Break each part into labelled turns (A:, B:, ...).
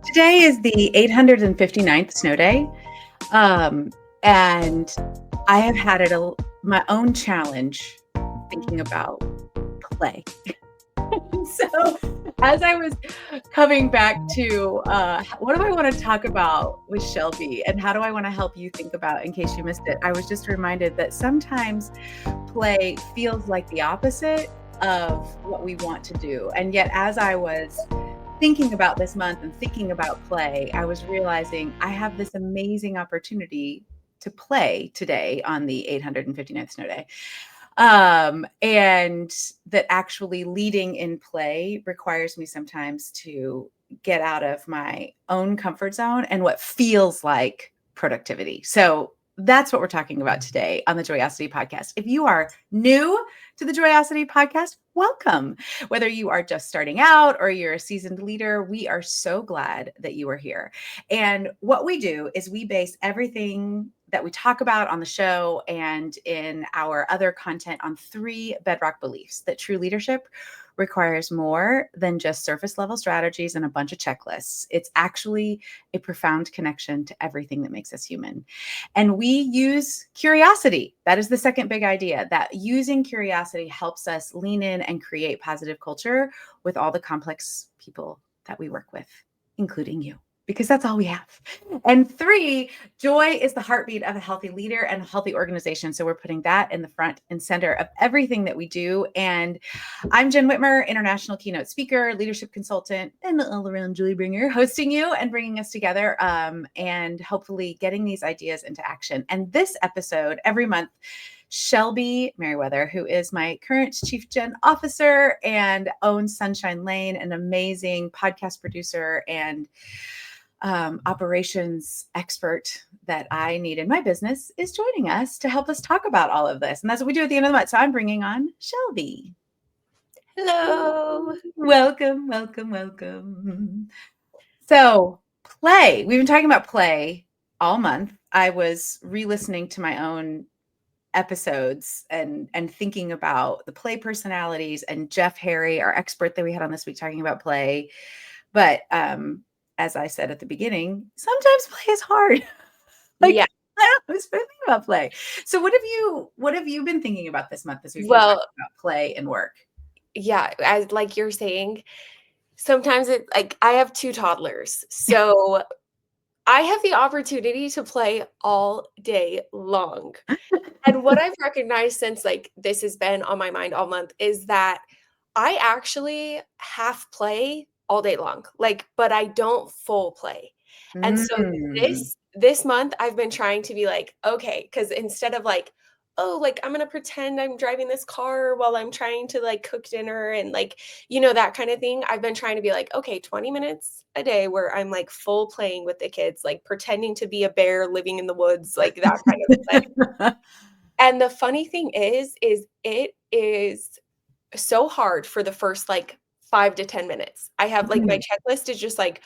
A: Today is the 859th snow day. And I have had my own challenge thinking about play. So as I was coming back to what do I want to talk about with Shelby and how do I want to help you think about in case you missed it, I was just reminded that sometimes play feels like the opposite of what we want to do. And yet as I was thinking about this month and thinking about play, I was realizing I have this amazing opportunity to play today on the 859th snow day. And that actually leading in play requires me sometimes to get out of my own comfort zone and what feels like productivity. So that's what we're talking about today on the Joyosity Podcast. If you are new to the Joyosity Podcast, welcome. Whether you are just starting out or you're a seasoned leader, we are so glad that you are here. And what we do is we base everything that we talk about on the show and in our other content on 3 bedrock beliefs: that true leadership requires more than just surface level strategies and a bunch of checklists. It's actually a profound connection to everything that makes us human. And we use curiosity. That is the second big idea, that using curiosity helps us lean in and create positive culture with all the complex people that we work with, including you, because that's all we have. And 3, joy is the heartbeat of a healthy leader and a healthy organization. So we're putting that in the front and center of everything that we do. And I'm Jen Whitmer, international keynote speaker, leadership consultant, and all-around joy bringer, hosting you and bringing us together and hopefully getting these ideas into action. And this episode, every month, Shelby Merriweather, who is my current Chief Gen Officer and owns Sunshine Lane, an amazing podcast producer and operations expert that I need in my business, is joining us to help us talk about all of this. And that's what we do at the end of the month. So I'm bringing on Shelby.
B: Hello.
A: Welcome, welcome, welcome. So play. We've been talking about play all month. I was re-listening to my own episodes and thinking about the play personalities and Jeff Harry, our expert that we had on this week, talking about play. But as I said at the beginning, sometimes play is hard.
B: Yeah.
A: I was thinking about play. So what have you been thinking about this month as we've been
B: Well,
A: talking about play and work?
B: yeah, as like you're saying, sometimes it like I have 2 toddlers. So I have the opportunity to play all day long. And what I've recognized since like this has been on my mind all month is that I actually half play all day long. Like, but I don't full play. And so
A: Mm.
B: this month I've been trying to be like, okay, because instead of like, oh, like I'm gonna pretend I'm driving this car while I'm trying to like cook dinner and like, that kind of thing. I've been trying to be like, okay, 20 minutes a day where I'm like full playing with the kids, like pretending to be a bear living in the woods, like that kind of play. And the funny thing is it is so hard for the first like 5 to 10 minutes. I have like my checklist is just like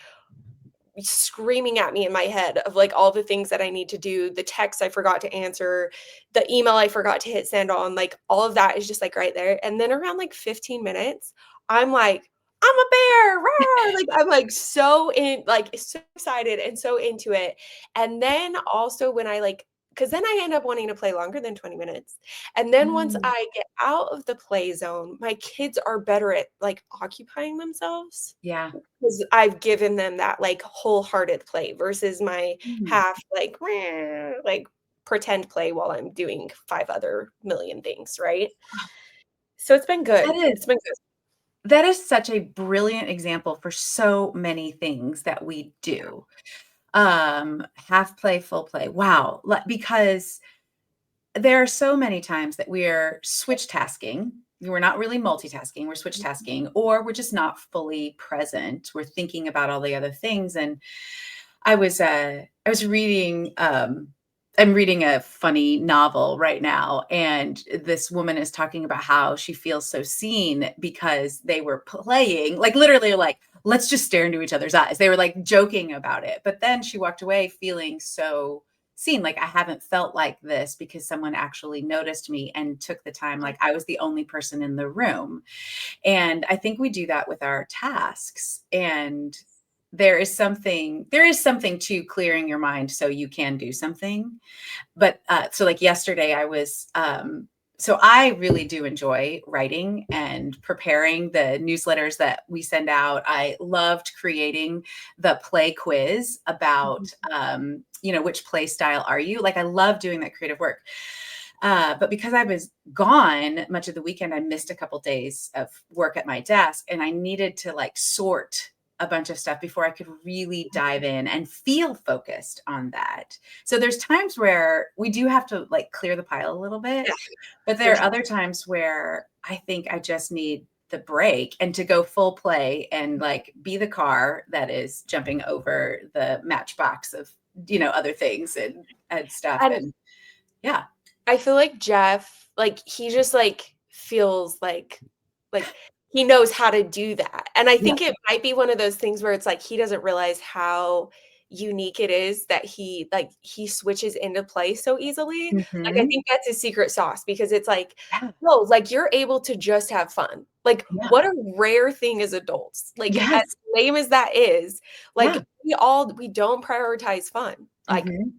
B: screaming at me in my head of like all the things that I need to do, the text I forgot to answer, the email I forgot to hit send on, like all of that is just like right there. And then around like 15 minutes, I'm like, I'm a bear, rawr! Like I'm like so excited and so into it. And then also when I like because then I end up wanting to play longer than 20 minutes. And then once
A: Mm.
B: I get out of the play zone, my kids are better at like occupying themselves.
A: Yeah.
B: Because I've given them that, like, wholehearted play versus my
A: Mm.
B: half, like, pretend play while I'm doing 5 other million things, right? So it's been
A: That
B: good.
A: is
B: It's been good.
A: that is such a brilliant example for so many things that we do. Half play, full play. Wow. Because there are so many times that we're switch tasking. We're not really multitasking, we're switch tasking, or we're just not fully present. We're thinking about all the other things. And I was reading I'm reading a funny novel right now, and this woman is talking about how she feels so seen because they were playing, like literally like, let's just stare into each other's eyes. They were like joking about it. But then she walked away feeling so seen, like I haven't felt like this because someone actually noticed me and took the time, like I was the only person in the room. And I think we do that with our tasks. And there is something to clearing your mind so you can do something. But so like yesterday I was so I really do enjoy writing and preparing the newsletters that we send out. I loved creating the play quiz about which play style are you? Like I love doing that creative work. But because I was gone much of the weekend, I missed a couple days of work at my desk, and I needed to like sort a bunch of stuff before I could really dive in and feel focused on that. So there's times where we do have to like clear the pile a little bit,
B: Yeah,
A: but there
B: for
A: are
B: sure.
A: other times where I think I just need the break and to go full play and like be the car that is jumping over the matchbox of, other things and stuff.
B: And
A: And yeah.
B: I feel like Jeff, like, he just, like, feels like, he knows how to do that, and I
A: Yeah.
B: think it might be one of those things where it's like he doesn't realize how unique it is that he switches into play so easily. Like, I
A: Mhm.
B: think that's his secret sauce because it's like,
A: Yeah.
B: no, like, you're able to just have fun. Like,
A: Yeah.
B: what a rare thing as adults. Like, as
A: Yes.
B: lame as that is,
A: Yeah.
B: like, we don't prioritize fun. Like,
A: Mhm.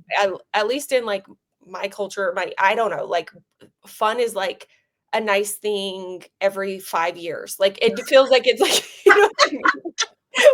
B: at least in, like, my culture, I don't know, like, fun is, like, a nice thing every 5 years. Like, it feels like it's, like, you know what I mean?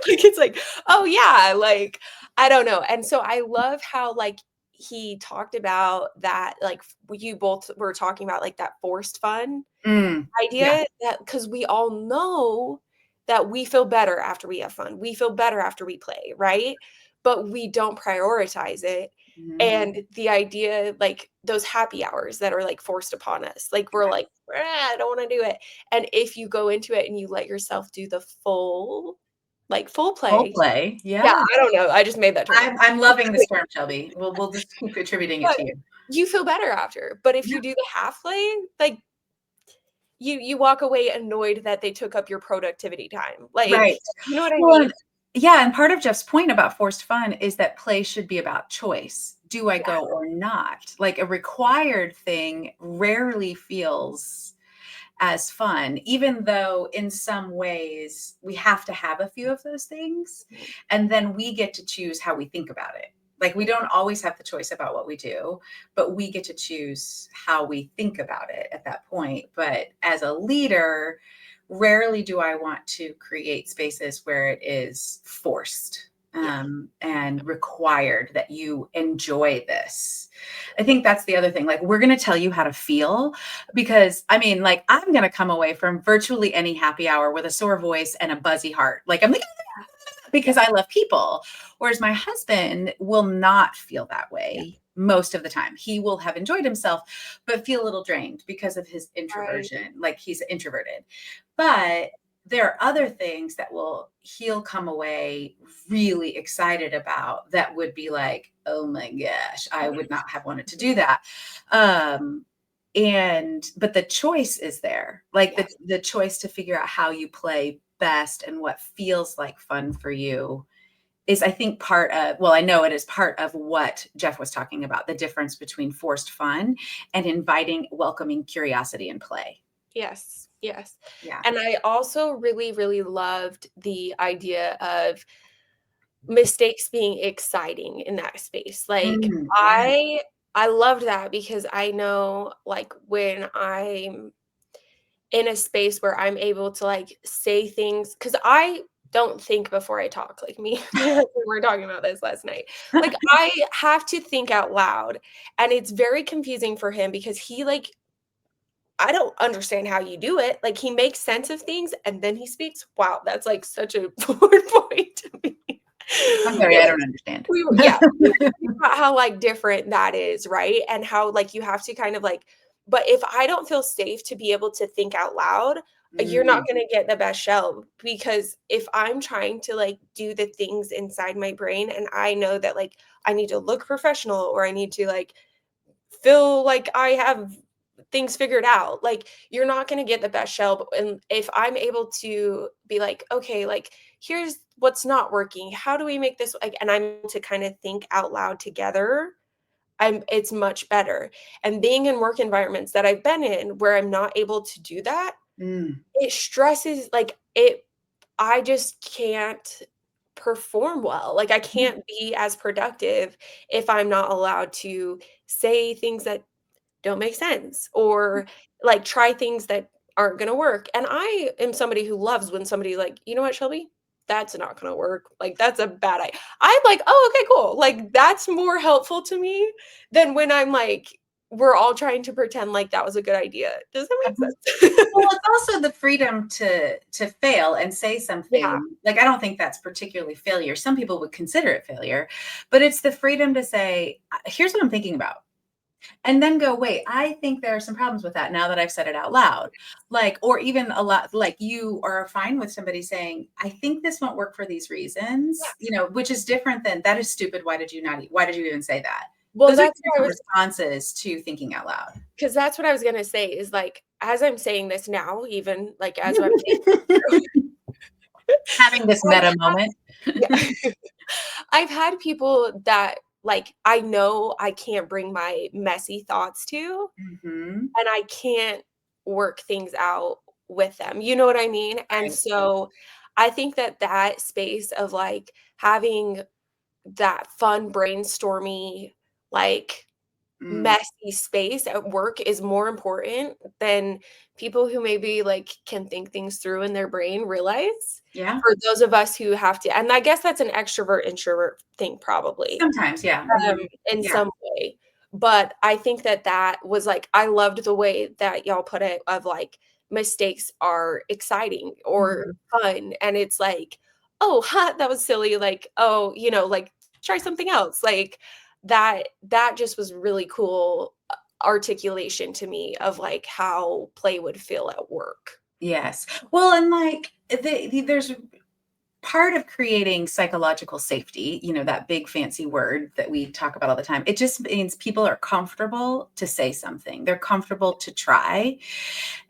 B: Like, it's like, "Oh, yeah," like, I don't know, and so I love how, like, he talked about that, like, you both were talking about, like, that forced fun
A: Yeah.
B: idea that because we all know that we feel better after we have fun. We feel better after we play, right? But we don't prioritize it.
A: Mhm.
B: And the idea, like those happy hours that are like forced upon us, like we're like, I don't want to do it. And if you go into it and you let yourself do the full
A: Role
B: play,
A: play.
B: yeah,
A: Yeah.
B: I don't know. I just made that term up.
A: I'm loving this term, Shelby. We'll just keep attributing it
B: But
A: to you.
B: you feel better after. But if
A: Yeah.
B: you do the half play, like you walk away annoyed that they took up your productivity time. Like,
A: Right.
B: you know what I
A: Well,
B: mean?
A: and yeah, and part of Jeff's point about forced fun is that play should be about choice. Do I
B: Yeah,
A: go or not? Like a required thing rarely feels as fun, even though in some ways we have to have a few of those things.
B: mhm,
A: And then we get to choose how we think about it. Like we don't always have the choice about what we do, but we get to choose how we think about it at that point. But as a leader, rarely do I want to create spaces where it is forced
B: yeah,
A: and required that you enjoy this. I think that's the other thing. Like, we're going to tell you how to feel because I mean, like, I'm going to come away from virtually any happy hour with a sore voice and a buzzy heart. Like, I'm like,
B: yeah,
A: because I love people. Whereas my husband will not feel that
B: yeah,
A: way most of the time. He will have enjoyed himself, but feel a little drained because of his
B: right,
A: introversion. Like he's introverted. But there are other things that he'll come away really excited about that would be like, oh my gosh, I would not have wanted to do that. Um, but the choice is there, like
B: yes,
A: the choice to figure out how you play best and what feels like fun for you is, I think, part of, well, I know it is part of what Jeff was talking about, the difference between forced fun and inviting, welcoming curiosity and play.
B: yes, yes.
A: Yeah.
B: And I also really, really loved the idea of mistakes being exciting in that space. Like,
A: Yeah.
B: I loved that because I know, like, when I'm in a space where I'm able to, like, say things because I don't think before I talk, like, me and my husband were talking about this last night. Like, I have to think out loud, and it's very confusing for him because he, like I don't understand how you do it. Like, he makes sense of things, and then he speaks. Wow, that's, like, such a forward point to me.
A: I'm sorry, I don't understand.
B: We were talking about how, like, different that is, right? And how, like, you have to kind of, like but if I don't feel safe to be able to think out loud, you're not
A: Mm,
B: gonna get the best show, because if I'm trying to, like, do the things inside my brain and I know that, like, I need to look professional or I need to, like, feel like I have things figured out. Like, you're not gonna get the best shell, and if I'm able to be like, "Okay, like, here's what's not working. How do we make this," like, and I'm able to kinda think out loud together, it's much better. And being in work environments that I've been in where I'm not able to do that,
A: mm,
B: it stresses, like, it I just can't perform well. Like, I can't be as productive if I'm not allowed to say things that don't make sense or, like, try things that aren't gonna work, and I am somebody who loves when somebody like, "You know what, Shelby? That's not gonna work. Like, that's a bad idea." I'm like, "Oh, okay, cool." Like, that's more helpful to me than when I'm like, we're all trying to pretend like that was a good idea. Does that make
A: Mhm.
B: sense?
A: Well, it's also the freedom to fail and say
B: Yeah.
A: something. Like, I don't think that's particularly failure. Some people would consider it failure, but it's the freedom to say, here's what I'm thinking about. And then go, wait, I think there are some problems with that now that I've said it out loud. Like, or even a lot, like you are fine with somebody saying, I think this won't work for these
B: Yeah.
A: reasons, which is different than that is stupid. Why did you not eat? Why did you even say that?
B: Well,
A: Those are
B: that's
A: two
B: what I
A: different
B: was
A: responses to thinking out loud.
B: 'cause that's what I was gonna say is, like, as I'm saying this now, even, like, as I'm thinking
A: Having this
B: I've
A: meta
B: had
A: moment.
B: yeah. I've had people that, like, I know I can't bring my messy thoughts to,
A: Mhm.
B: and I can't work things out with them, you know what I mean? And
A: Right.
B: so, I think that that space of, like, having that fun brainstormy, like,
A: Mm.
B: messy space at work is more important than people who maybe, like, can think things through in their brain realize.
A: Yeah.
B: For those of us who have to and I guess that's an extrovert, introvert thing probably,
A: Sometimes, yeah.
B: um,
A: Mhm.
B: in
A: Yeah.
B: some way. But I think that that was, like I loved the way that y'all put it of, like, mistakes are exciting or
A: Mhm.
B: fun, and it's like, "Oh, ha, that was silly," like, "Oh," like, "Try something else," like, that just was really cool articulation to me of, like, how play would feel at work.
A: Yes. Well, and like there's part of creating psychological safety, that big fancy word that we talk about all the time. It just means people are comfortable to say something. They're comfortable to try.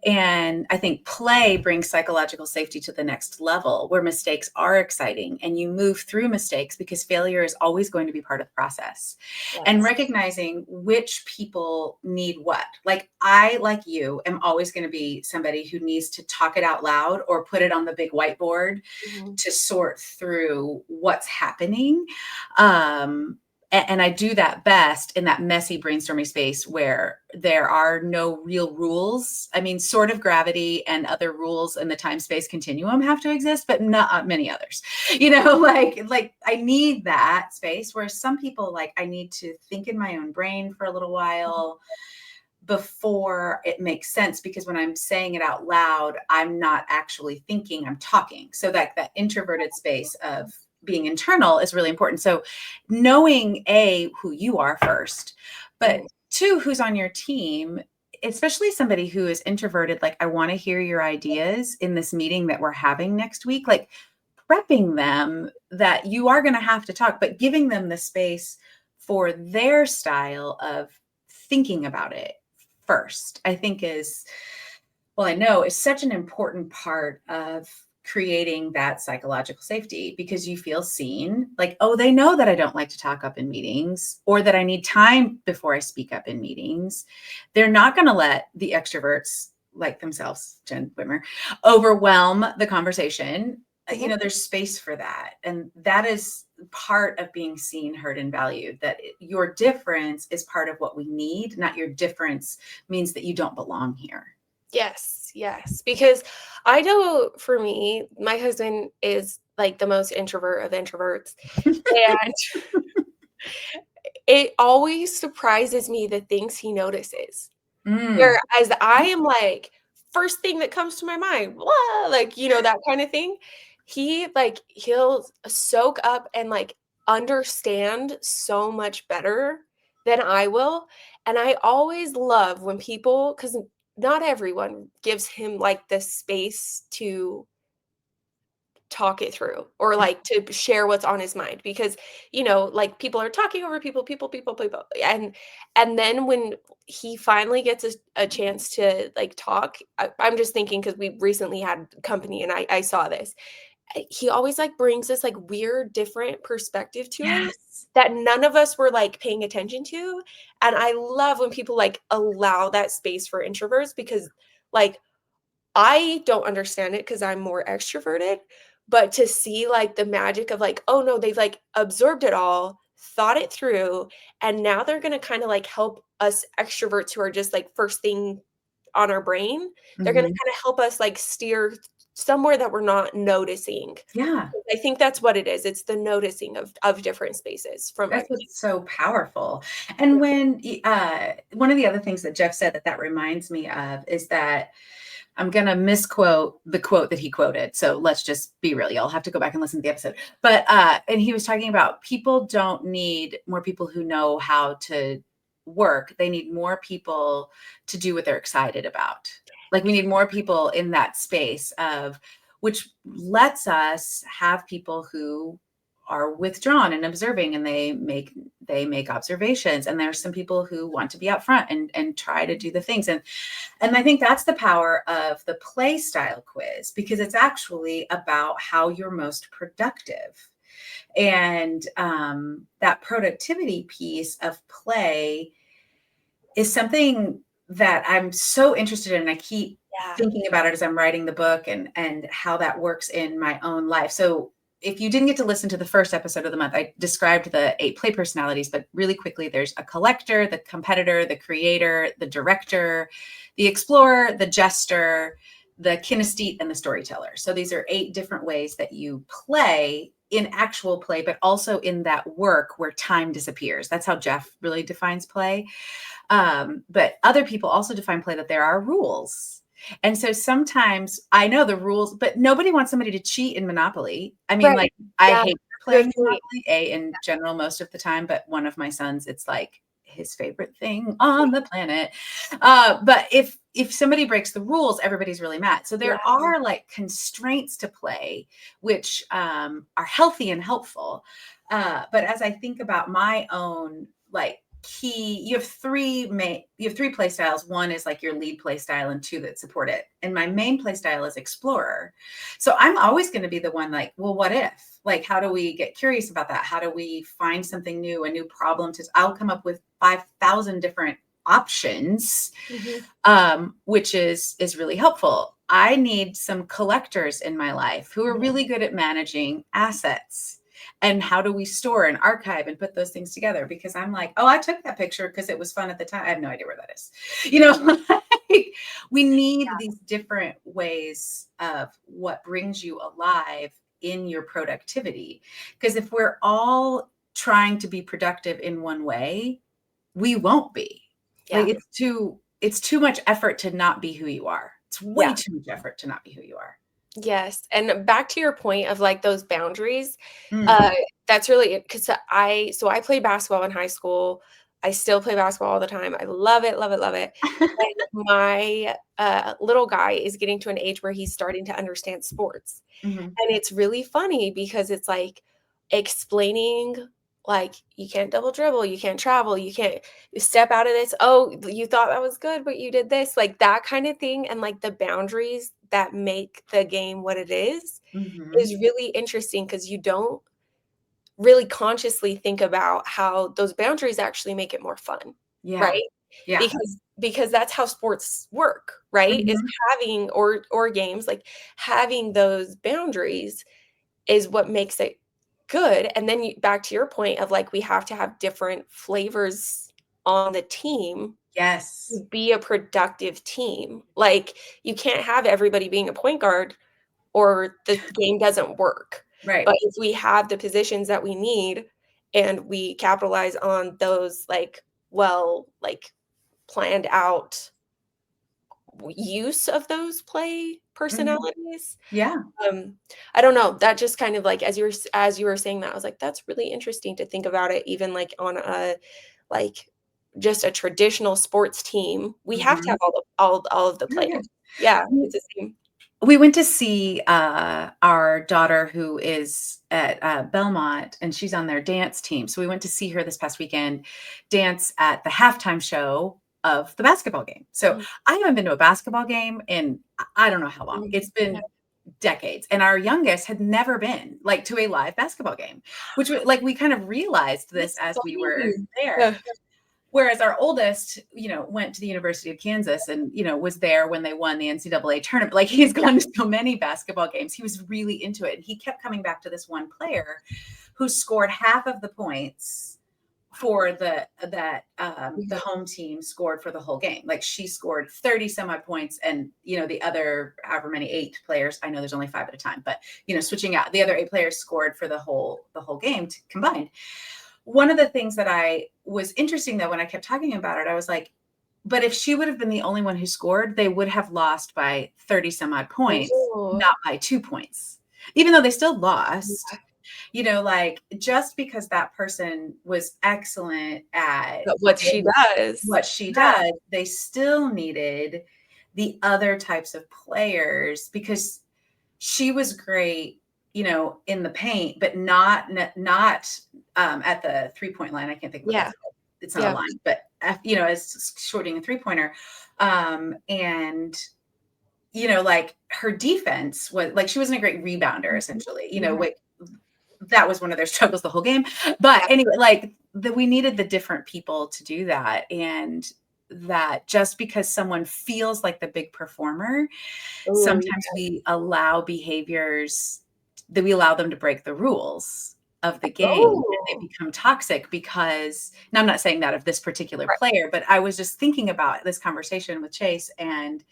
A: And I think play brings psychological safety to the next level where mistakes are exciting and you move through mistakes because failure is always going to be part of the process. And
B: Yes.
A: recognizing which people need what. Like I, like you, am always going to be somebody who needs to talk it out loud or put it on the big whiteboard
B: Mhm.
A: to sort through what's happening. And I do that best in that messy brainstorming space where there are no real rules. I mean, sort of gravity and other rules in the time space continuum have to exist, but not many others. Like I need that space where some people like I need to think in my own brain for a little while before it makes sense because when I'm saying it out loud, I'm not actually thinking, I'm talking. So that introverted space of being internal is really important. So knowing who you are first, but
B: Mhm.
A: two, who's on your team, especially somebody who is introverted, like I want to hear your ideas in this meeting that we're having next week, like prepping them that you are going to have to talk, but giving them the space for their style of thinking about it first, I think I know is such an important part of creating that psychological safety because you feel seen. Like, oh, they know that I don't like to talk up in meetings or that I need time before I speak up in meetings. They're not going to let the extroverts like themselves, Jen Wimmer, overwhelm the conversation.
B: Mhm.
A: There's space for that. And that is part of being seen, heard, and valued, that your difference is part of what we need, not your difference means that you don't belong here.
B: Yes, yes, because I know for me, my husband is, like, the most introvert of introverts, and it always surprises me the things he notices.
A: Mm.
B: Whereas I am like, first thing that comes to my mind, "Blah," like, that kinda thing. He'll soak up and, like, understand so much better than I will, and I always love when people, because not everyone gives him, like, the space to talk it through or, like, to share what's on his mind because, like, people are talking over people, and then when he finally gets a chance to, like, talk, I'm just thinking because we recently had company and I saw this. He always, like, brings this, like, weird different perspective to it
A: Yes.
B: that none of us were, like, paying attention to, and I love when people, like, allow that space for introverts because, like, I don't understand it because 'cause I'm more extroverted, but to see, like, the magic of, like, oh, no, they've, like, absorbed it all, thought it through, and now they're gonna kinda, like, help us extroverts who are just, like, first thing on our brain. They're gonna
A: Mhm.
B: kinda help us, like, steer somewhere that we're not noticing.
A: Yeah.
B: I think that's what it is. It's the noticing of different spaces from
A: That's
B: everything.
A: what's so powerful. And one of the other things that Jeff said that reminds me of is that I'm gonna misquote the quote that he quoted. So let's just be real. Y'all have to go back and listen to the episode. But and he was talking about people don't need more people who know how to work. They need more people to do what they're excited about. Like we need more people in that space of which lets us have people who are withdrawn and observing and they make observations, and there's some people who want to be out front and try to do the things, and I think that's the power of the play style quiz, because it's actually about how you're most productive. And that productivity piece of play is something that I'm so interested in. And I keep
B: Yeah.
A: thinking about it as I'm writing the book and how that works in my own life. So if you didn't get to listen to the first episode of the month, I described the 8 play personalities, but really quickly, there's a collector, the competitor, the creator, the director, the explorer, the jester, the kinesthete, and the storyteller. So these are 8 different ways that you play in actual play, but also in that work where time disappears. That's how Jeff really defines play. But other people also define play that there are rules. And so sometimes I know the rules, but nobody wants somebody to cheat in Monopoly. I mean,
B: Right.
A: like, I
B: Yeah.
A: hate
B: Good
A: playing
B: point.
A: Monopoly, in general, most of the time, but one of my sons, it's like his favorite thing on the planet. But if somebody breaks the rules, everybody's really mad. So
B: Yeah.
A: there are like constraints to play, which are healthy and helpful. But as I think about my own like you have three play styles. One is like your lead play style and 2 that support it, and my main play style is explorer. So I'm always going to be the one like, well, what if, like, how do we get curious about that? How do we find something new, a new problem to I'll come up with 5,000 different options,
B: Mhm.
A: which is really helpful. I need some collectors in my life who are
B: Mhm.
A: really good at managing assets. And how do we store and archive and put those things together? Because I'm like, oh, I took that picture because it was fun at the time. I have no idea where that is. Like, we need these different ways of what brings you alive in your productivity. Because if we're all trying to be productive in one way, we won't be. Like
B: Yeah.
A: it's too much effort to not be who you are. It's way
B: Yeah.
A: too much effort to not be who you are.
B: Yes, and back to your point of, like, those boundaries,
A: Mm.
B: uh, that's really it. Because I played basketball in high school. I still play basketball all the time. I love it, love it, love it, and my, little guy is getting to an age where he's starting to understand sports,
A: Mhm.
B: and it's really funny because it's, like, explaining, like, "You can't double dribble, you can't travel, you can't step out of this. Oh, you thought that was good, but you did this." Like, that kinda thing, and, like, the boundaries that make the game what it is
A: Mhm.
B: really interesting because you don't really consciously think about how those boundaries actually make it more fun,
A: Yeah.
B: right?
A: Yeah.
B: Because that's how sports work, right? Is
A: Mhm.
B: having or games, like, having those boundaries is what makes it good, and then you back to your point of, like, we have to have different flavors on the team
A: Yes.
B: to be a productive team. Like, you can't have everybody being a point guard or the game doesn't work.
A: Right.
B: But if we have the positions that we need and we capitalize on those, like, well, like, planned out use of those play
A: Mhm.
B: personalities,
A: Yeah.
B: um, I don't know, that just kind of, like, as you were saying that, I was like, "That's really interesting to think about it even, like, on a, like, just a traditional sports team." We have to have
A: Mhm.
B: all of the
A: Oh, yeah.
B: players. Yeah,
A: We
B: it's the same.
A: we went to see, our daughter who is at, Belmont, and she's on their dance team. So we went to see her this past weekend dance at the halftime show of the basketball game. So
B: Mhm,
A: I haven't been to a basketball game in I don't know how long.
B: mhm.
A: It's
B: Yeah.
A: been decades, and our youngest had never been, like, to a live basketball game, which like, we kind of realized this
B: That's
A: as we were
B: funny.
A: there.
B: Yeah.
A: Whereas our oldest, went to the University of Kansas and, was there when they won the NCAA tournament. Like he's gone to so many basketball games. He was really into it. And he kept coming back to this one player who scored half of the points for the home team scored for the whole game. Like she scored 30 some odd points, and the other however many 8 players, I know there's only 5 at a time, but switching out, the other 8 players scored for the whole game combined. One of the things that I was interesting though, when I kept talking about it, I was like, but if she would have been the only one who scored, they would have lost by 30 some odd points,
B: Oh.
A: not by 2 points, even though they still lost. Like just because that person was excellent at
B: What she does.
A: They still needed the other types of players because she was great, in the paint, but not at the 3-point line. I can't think what that's called. It's not a line, but as shorting a 3-pointer. And like her defense was like, she wasn't a great rebounder, essentially, that was one of their struggles the whole game. But anyway, like we needed the different people to do that. And that just because someone feels like the big performer, sometimes we allow behaviors that we allow them to break the rules of the game. And they become toxic because, now I'm not saying that of this particular player, but I was just thinking about this conversation with Chase, and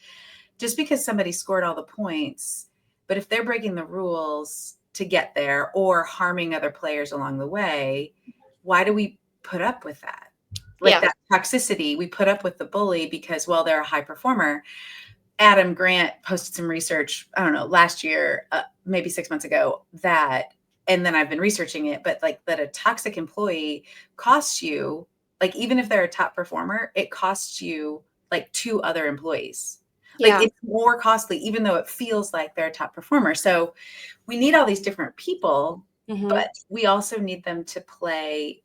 A: just because somebody scored all the points, but if they're breaking the rules to get there or harming other players along the way, why do we put up with that? Like that toxicity, we put up with the bully because, well, they're a high performer. Adam Grant posted some research, I don't know, last year, maybe 6 months ago, and then I've been researching it, but like that a toxic employee costs you, like even if they're a top performer, it costs you like 2 other employees. Like it's more costly, even though it feels like they're a top performer. So we need all these different people, but we also need them to play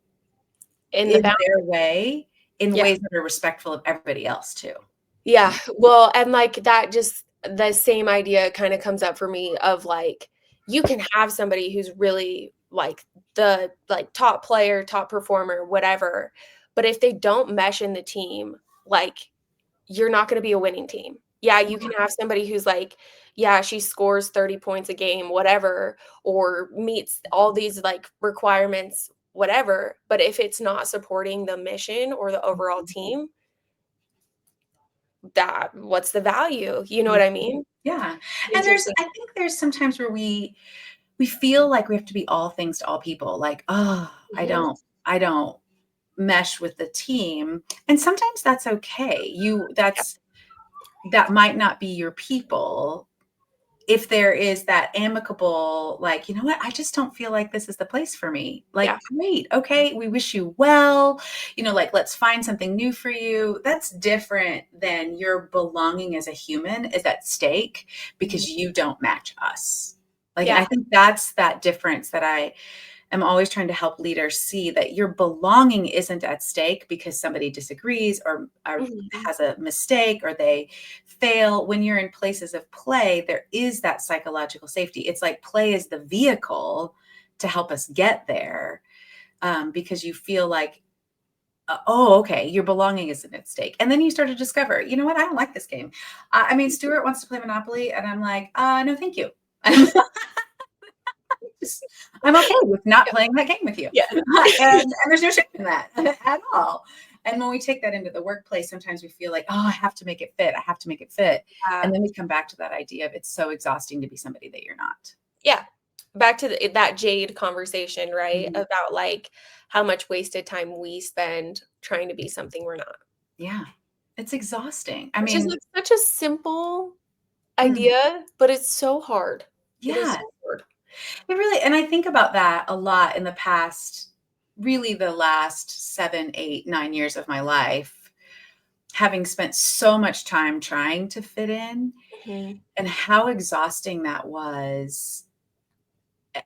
A: in their way, in ways that are respectful of everybody else too.
B: Yeah. Well, and like that, just the same idea kind of comes up for me of like, you can have somebody who's really like the top player, top performer, whatever. But if they don't mesh in the team, like you're not going to be a winning team. Yeah, you can have somebody who's like, yeah, she scores 30 points a game, whatever, or meets all these like requirements, whatever. But if it's not supporting the mission or the overall team, what's the value? You know what I mean?
A: Yeah. And I think there's sometimes where we feel like we have to be all things to all people. Like, oh, I don't mesh with the team. And sometimes that's okay. That might not be your people. If there is that amicable, like, you know what, I just don't feel like this is the place for me. Like, great. Okay. We wish you well, like, let's find something new for you. That's different than your belonging as a human is at stake because you don't match us. Like, and I think that's that difference that I'm always trying to help leaders see, that your belonging isn't at stake because somebody disagrees or has a mistake or they fail. When you're in places of play, there is that psychological safety. It's like play is the vehicle to help us get there, because you feel like, oh, okay, your belonging isn't at stake. And then you start to discover, you know what, I don't like this game. I mean, Stuart wants to play Monopoly and I'm like, no, thank you. I'm okay with not playing that game with you. And there's no shame in that at all. And when we take that into the workplace, sometimes we feel like, oh, I have to make it fit. I have to make it fit. And then we come back to that idea of it's so exhausting to be somebody that you're not.
B: Yeah. Back to that Jade conversation, right? About like how much wasted time we spend trying to be something we're not.
A: Yeah. It's exhausting. I
B: Which
A: mean,
B: is like such a simple idea, but it's so hard.
A: Yeah.
B: It is so hard.
A: It really, and I think about that a lot in the past, really the last 7, 8, 9 years of my life, having spent so much time trying to fit in and how exhausting that was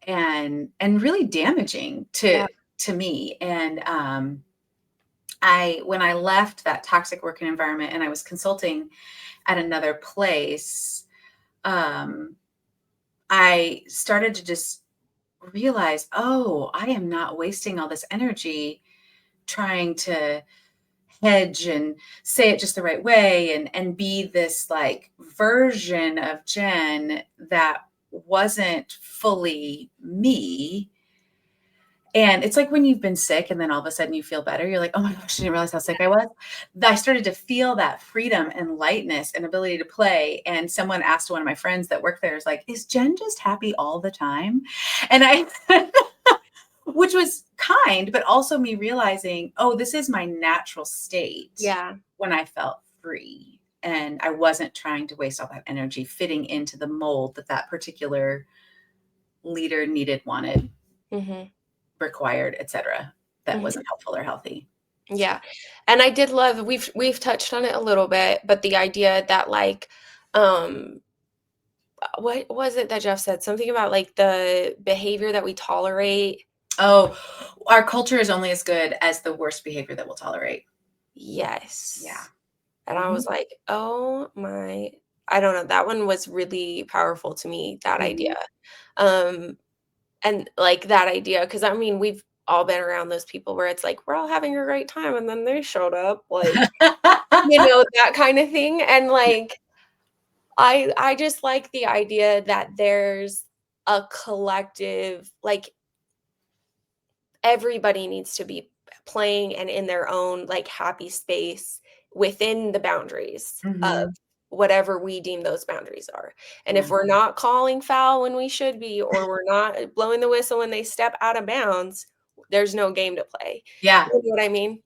A: and really damaging to me. And when I left that toxic working environment and I was consulting at another place, I started to just realize, oh, I am not wasting all this energy trying to hedge and say it just the right way and be this like version of Jen that wasn't fully me. And it's like when you've been sick and then all of a sudden you feel better, you're like, oh my gosh, I didn't realize how sick I was. I started to feel that freedom and lightness and ability to play. And someone asked one of my friends that worked there, is like, is Jen just happy all the time? And I, which was kind, but also me realizing, oh, this is my natural state
B: Yeah.
A: when I felt free. And I wasn't trying to waste all that energy fitting into the mold that that particular leader needed, wanted,
B: Mhm.
A: required, etc. That
B: Mhm.
A: wasn't helpful or healthy.
B: Yeah. And I did love we've touched on it a little bit, but the idea that like um what was it that Jeff said? Something about like the behavior that we tolerate.
A: Oh, our culture is only as good as the worst behavior that we'll tolerate. Yeah.
B: Yes. And I
A: Mhm.
B: was like, "Oh my." I don't know, that one was really powerful to me, that idea.
A: Mhm.
B: Um, and, like, that idea, because I mean, we've all been around those people where it's like, we're all having a great time, and then they showed up, like, that kinda thing, and, like, I just like the idea that there's a collective like, everybody needs to be playing and in their own, like, happy space within the boundaries of
A: Mhm.
B: whatever we deem those boundaries are. And if
A: Yeah.
B: we're not calling foul when we should be, or we're not blowing the whistle when they step out of bounds, there's no game to play.
A: Yeah.
B: You know what I mean?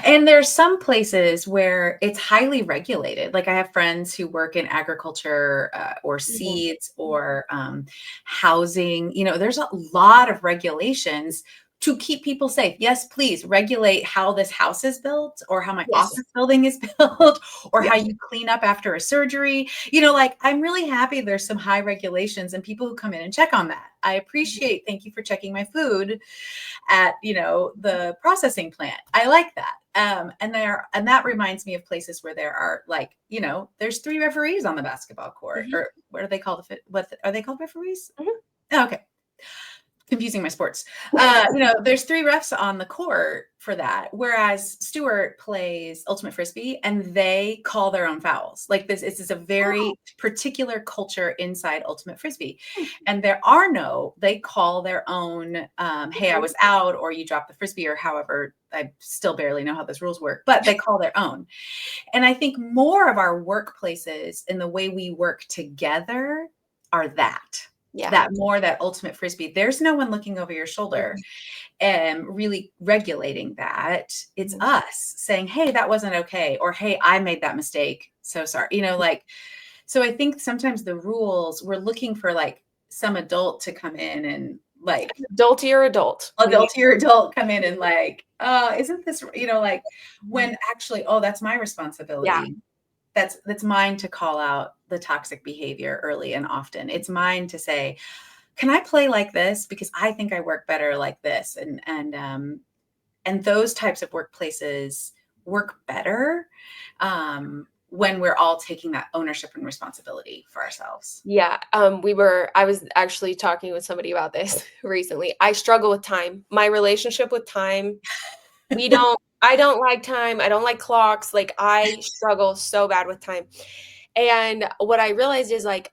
A: And there's some places where it's highly regulated. Like I have friends who work in agriculture or
B: Mhm.
A: seeds or housing. There's a lot of regulations to keep people safe. Yes, please regulate how this house is built or how my
B: Yes.
A: office building is built or
B: Yeah.
A: how you clean up after a surgery. Like I'm really happy there's some high regulations and people who come in and check on that. I
B: Mhm.
A: appreciate, thank you for checking my food at the processing plant. I like that. And that reminds me of places where there are like there's 3 referees on the basketball court,
B: Mhm.
A: or what are they called? What are they called, referees?
B: Mhm.
A: Oh, okay, confusing my sports. There's 3 refs on the court for that. Whereas Stewart plays ultimate frisbee and they call their own fouls. Like this is a
B: Oh.
A: very particular culture inside ultimate frisbee.
B: Hmm.
A: And they call their own, hey, I
B: Mhm.
A: was out, or you dropped the frisbee, or however, I still barely know how those rules work, but they call their own. And I think more of our workplaces and the way we work together are
B: Yeah.
A: that ultimate frisbee. There's no one looking over your shoulder
B: Mhm.
A: and really regulating that. It's
B: Mhm.
A: us saying, hey, that wasn't okay. Or, hey, I made that mistake. So sorry. Like, so I think sometimes the rules, we're looking for like some adult to come in and like
B: Adultier adult. We need.
A: adult come in and like, isn't this, like
B: Mhm.
A: when actually, oh, that's my
B: Yeah.
A: responsibility. That's mine to call out the toxic behavior early and often. It's mine to say, can I play like this? Because I think I work better like this. And those types of workplaces work better when we're all taking that ownership and responsibility for ourselves.
B: Yeah, I was actually talking with somebody about this recently. I struggle with time. My relationship with time, I don't like time, I don't like clocks, like, I struggle so bad with time. And what I realized is, like,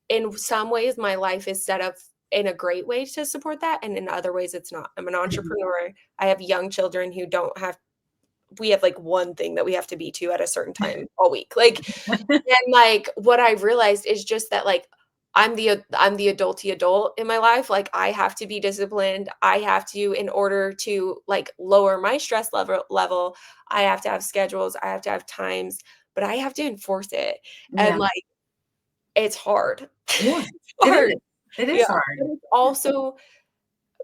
B: in some ways, my life is set up in a great way to support that, and in other ways, it's not. I'm an
A: Mhm.
B: entrepreneur. I have young children who don't have we have, like, one thing that we have to be to at a certain time all week, like, and, like, what I've realized is just that, like, I'm the adulty adult in my life, like, I have to be disciplined, I have to in order to, like, lower my stress level, I have to have schedules, I have to have times, but I have to enforce it, and,
A: Yeah.
B: like, it's hard.
A: Yeah.
B: It's
A: It
B: hard.
A: is. It
B: Yeah,
A: is
B: but
A: hard.
B: it's also,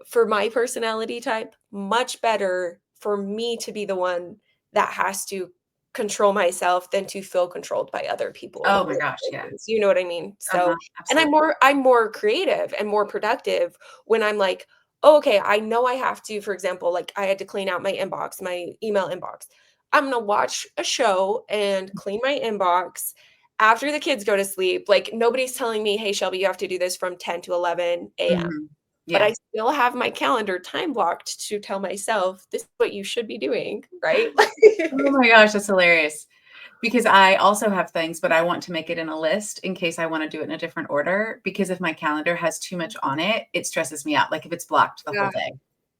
B: for my personality type, much better for me to be the one that has to control myself than to feel controlled by other people
A: Oh my
B: or
A: gosh. Yeah.
B: situations, you know what I mean? So
A: Uh-huh.
B: and
A: Absolutely.
B: I'm more creative and more productive when I'm like, "Oh, okay, I know I have to," for example, like, I had to clean out my inbox, my email inbox. I'm gonna watch a show and clean my inbox after the kids go to sleep, like, nobody's telling me, "Hey, Shelby, you have to do this from 10 to 11 AM."
A: Mhm.
B: but
A: Yeah.
B: I still have my calendar time blocked to tell myself, "This is what you should be doing," right?
A: Oh my gosh, that's hilarious. Because I also have things, but I want to make it in a list in case I want to do it in a different order. Because if my calendar has too much on it, it stresses me out. Like if it's blocked the whole
B: Yeah,
A: day,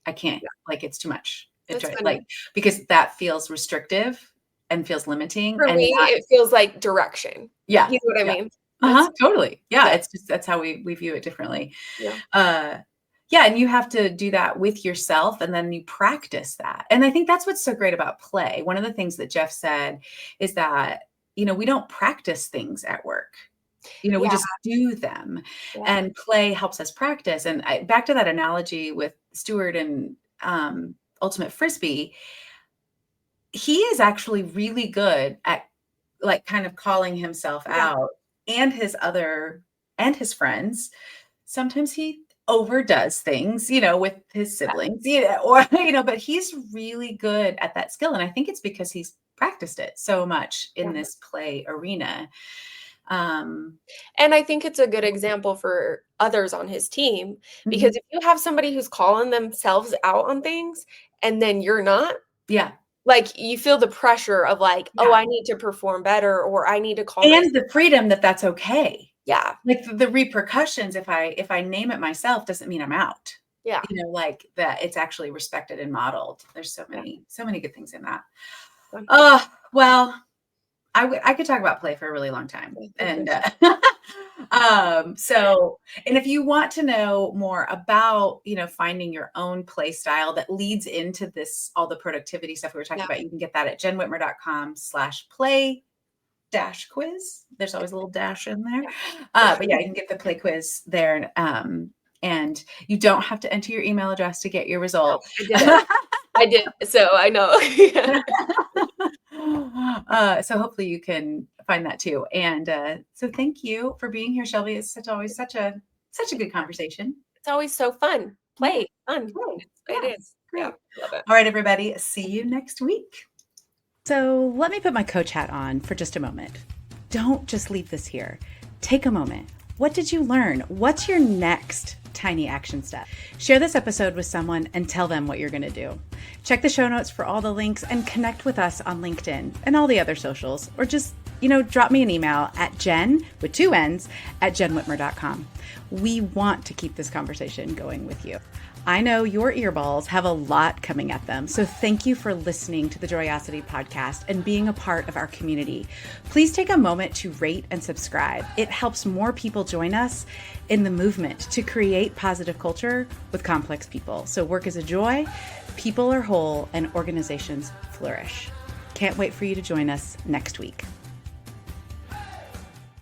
A: I can't,
B: yeah,
A: like it's too much.
B: that's
A: Like,
B: funny.
A: because that feels restrictive and feels limiting
B: For
A: and
B: me,
A: not,
B: it feels like direction.
A: yeah,
B: You know what I
A: yeah.
B: mean?
A: Uh-huh,
B: That's
A: totally. Yeah,
B: yeah,
A: it's just that's how we view it differently.
B: yeah,
A: Uh, yeah, and you have to do that with yourself and then you practice that. And I think that's what's so great about play. One of the things that Jeff said is that, we don't practice things at work. We
B: yeah,
A: just do them.
B: yeah,
A: And play helps us practice. And back to that analogy with Stewart and Ultimate Frisbee, he is actually really good at like kind of calling himself
B: yeah,
A: out and his friends. Sometimes he overdoes things, with his
B: yeah,
A: siblings, or, but he's really good at that skill. And I think it's because he's practiced it so much in
B: yeah.
A: this play arena. Um,
B: And I think it's a good example for others on his team, because
A: mhm.
B: if you have somebody who's calling themselves out on things and then you're not,
A: Yeah.
B: like, you feel the pressure of like, "Oh,
A: Yeah.
B: I need to perform better," or "I need to call myself."
A: And the freedom that that's okay.
B: Yeah,
A: Like the repercussions, if I name it myself doesn't mean I'm out.
B: yeah,
A: Like that it's actually respected and modeled. There's
B: yeah,
A: so many good things in that.
B: fun.
A: Well, I could talk about play for a really long time.
B: Yeah, of
A: And
B: course.
A: and if you want to know more about, finding your own play style that leads into this, all the productivity stuff we were talking
B: Yeah,
A: about, you can get that at jenwhitmer.com/play dash quiz. There's always a little dash in there.
B: yeah, for
A: But
B: sure.
A: yeah, you can get the play quiz there. And you don't have to enter your email address to get your
B: No,
A: result.
B: I did it. I did, so I know. Yeah.
A: So hopefully you can find that too. And so thank you for being here, Shelby. It's always such a good conversation.
B: It's always so fun.
A: Yeah,
B: Play, fun.
A: great.
B: It
A: Yeah,
B: is. Yeah,
A: great.
B: I love it.
A: All right, everybody. See you next week. So let me put my coach hat on for just a moment. Don't just leave this here. Take a moment. What did you learn? What's your next tiny action step? Share this episode with someone and tell them what you're going to do. Check the show notes for all the links and connect with us on LinkedIn and all the other socials, or just, drop me an email at jen with 2 N's at jenwhitmer.com. We want to keep this conversation going with you. I know your earballs have a lot coming at them, so thank you for listening to the Joyosity podcast and being a part of our community. Please take a moment to rate and subscribe. It helps more people join us in the movement to create positive culture with complex people. So work is a joy, people are whole, and organizations flourish. Can't wait for you to join us next week.